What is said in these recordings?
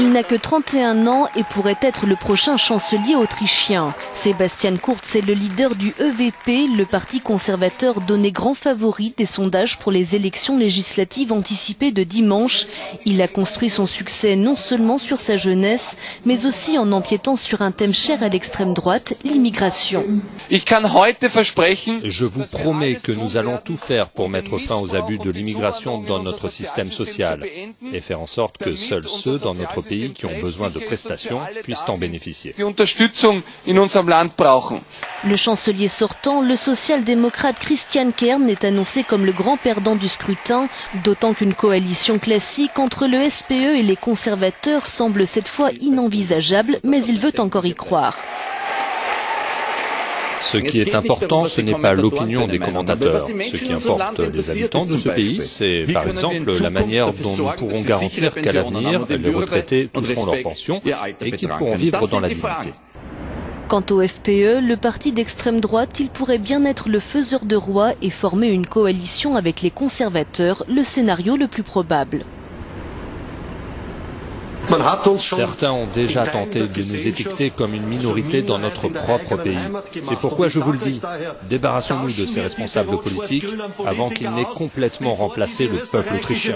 Il n'a que 31 ans et pourrait être le prochain chancelier autrichien. Sebastian Kurz est le leader du EVP, le parti conservateur donné grand favori des sondages pour les élections législatives anticipées de dimanche. Il a construit son succès non seulement sur sa jeunesse, mais aussi en empiétant sur un thème cher à l'extrême droite, l'immigration. Je vous promets que nous allons tout faire pour mettre fin aux abus de l'immigration dans notre système social et faire en sorte que seuls ceux dans notre pays qui ont besoin de prestations puissent en bénéficier. Le chancelier sortant, le social-démocrate Christian Kern, est annoncé comme le grand perdant du scrutin, d'autant qu'une coalition classique entre le SPE et les conservateurs semble cette fois inenvisageable, mais il veut encore y croire. Ce qui est important, ce n'est pas l'opinion des commentateurs. Ce qui importe les habitants de ce pays, c'est par exemple la manière dont nous pourrons garantir qu'à l'avenir, les retraités toucheront leur pension et qu'ils pourront vivre dans la dignité. Quant au FPE, le parti d'extrême droite, il pourrait bien être le faiseur de roi et former une coalition avec les conservateurs, le scénario le plus probable. Certains ont déjà tenté de nous étiqueter comme une minorité dans notre propre pays. C'est pourquoi je vous le dis, débarrassons-nous de ces responsables politiques avant qu'ils n'aient complètement remplacé le peuple autrichien.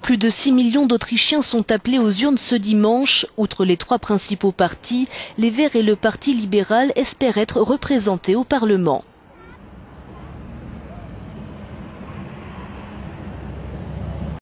Plus de 6 millions d'Autrichiens sont appelés aux urnes ce dimanche. Outre les trois principaux partis, les Verts et le Parti libéral espèrent être représentés au Parlement.